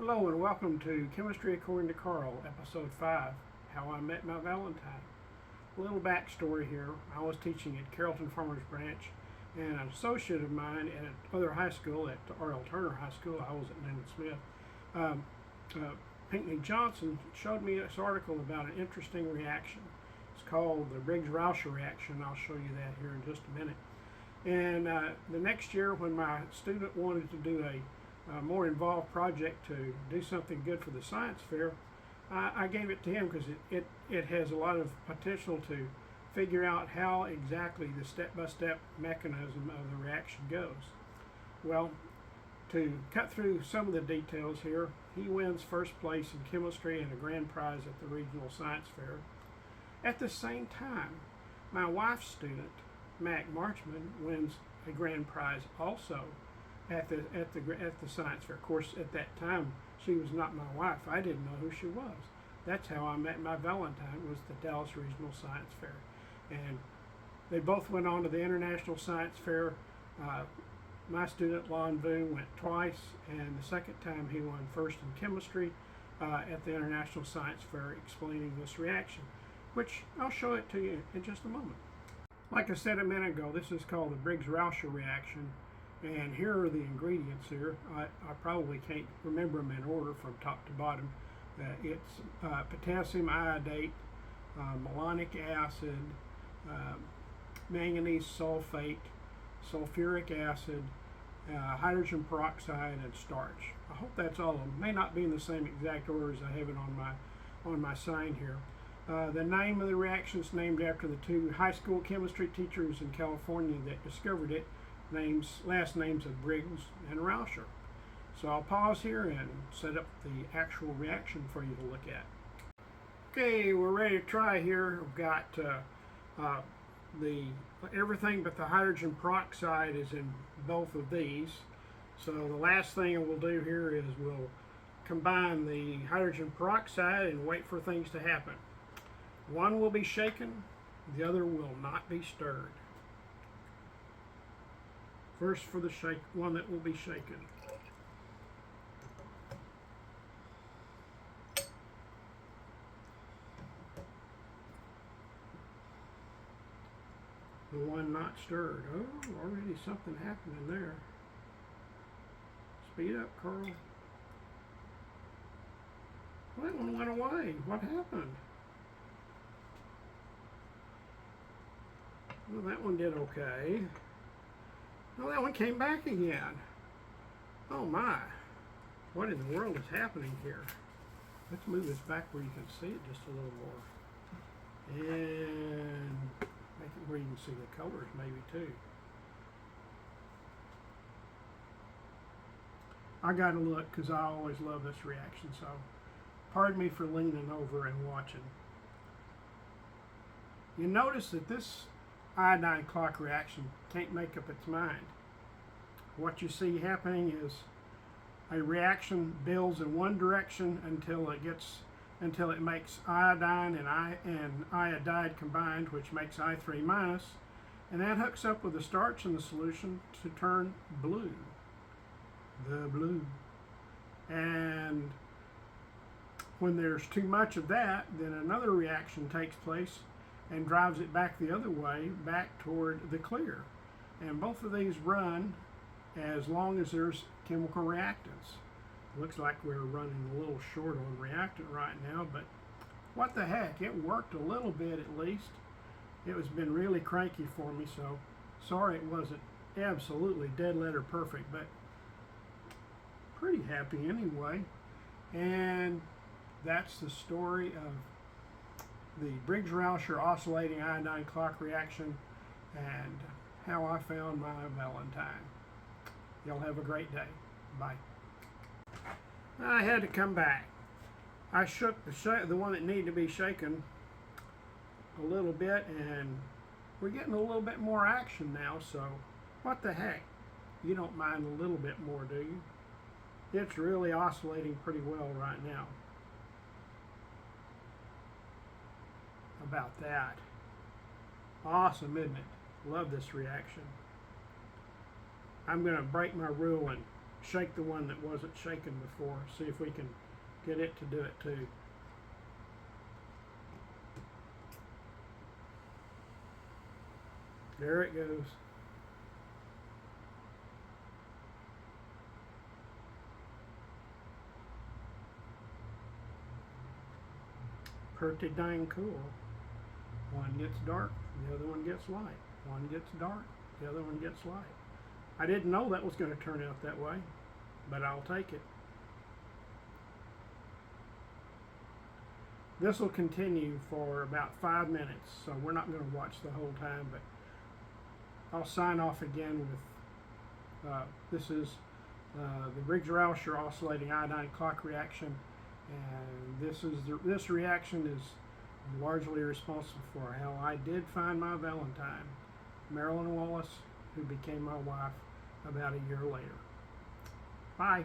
Hello and welcome to Chemistry According to Karl, Episode 5, How I Met My Valentine. A little backstory here. I was teaching at Carrollton Farmers Branch, and an associate of mine at other high school, at R.L. Turner High School, I was at Newman Smith, Pinckney Johnson showed me this article about an interesting reaction. It's called the Briggs-Rauscher reaction. I'll show you that here in just a minute. And the next year when my student wanted to do a more involved project to do something good for the science fair, I gave it to him because it has a lot of potential to figure out how exactly the step-by-step mechanism of the reaction goes. Well, to cut through some of the details here, he wins first place in chemistry and a grand prize at the regional science fair. At the same time, my wife's student, Mac Marchman, wins a grand prize also at the science fair. Of course, at that time, she was not my wife. I didn't know who she was. That's how I met my Valentine, was the Dallas Regional Science Fair. And they both went on to the International Science Fair. My student, Lon Boone, went twice, and the second time he won first in chemistry at the International Science Fair, explaining this reaction, which I'll show it to you in just a moment. Like I said a minute ago, this is called the Briggs-Rauscher reaction. And here are the ingredients here. I probably can't remember them in order from top to bottom. It's potassium iodate, malonic acid, manganese sulfate, sulfuric acid, hydrogen peroxide, and starch. I hope that's all of them. May not be in the same exact order as I have it on my sign here. The name of the reaction is named after the two high school chemistry teachers in California that discovered it. Last names of Briggs and Rauscher. So I'll pause here and set up the actual reaction for you to look at. Okay, we're ready to try here. We've got everything but the hydrogen peroxide is in both of these. So the last thing we'll do here is we'll combine the hydrogen peroxide and wait for things to happen. One will be shaken, the other will not be stirred. First for the one that will be shaken. The one not stirred. Oh, already something happening there. Speed up, Karl. Well, that one went away. What happened? Well, that one did okay. Oh, that one came back again. Oh my. What in the world is happening here? Let's move this back where you can see it just a little more. And make it where you can see the colors maybe too. I gotta look because I always love this reaction, so pardon me for leaning over and watching. You notice that this iodine clock reaction can't make up its mind. What you see happening is a reaction builds in one direction until it makes iodine and iodide combined, which makes I3 minus, and that hooks up with the starch in the solution to turn blue. The blue. And when there's too much of that, then another reaction takes place and drives it back the other way, back toward the clear. And both of these run as long as there's chemical reactants. Looks like we're running a little short on reactant right now, but what the heck, it worked a little bit at least. It has been really cranky for me, so sorry it wasn't absolutely dead letter perfect, but pretty happy anyway. And that's the story of the Briggs-Rauscher oscillating iodine clock reaction and how I found my Valentine. Y'all have a great day. Bye. I had to come back. I shook the one that needed to be shaken a little bit, and we're getting a little bit more action now, so what the heck? You don't mind a little bit more, do you? It's really oscillating pretty well right now. About that. Awesome, isn't it? Love this reaction. I'm going to break my rule and shake the one that wasn't shaken before. See if we can get it to do it too. There it goes. Pretty dang cool. One gets dark, the other one gets light. One gets dark, the other one gets light. I didn't know that was going to turn out that way, but I'll take it. This will continue for about 5 minutes, so we're not going to watch the whole time, but I'll sign off again with, this is the Briggs-Rauscher oscillating iodine clock reaction, and this reaction is largely responsible for how I did find my Valentine, Marilyn Wallace, who became my wife about a year later. Bye.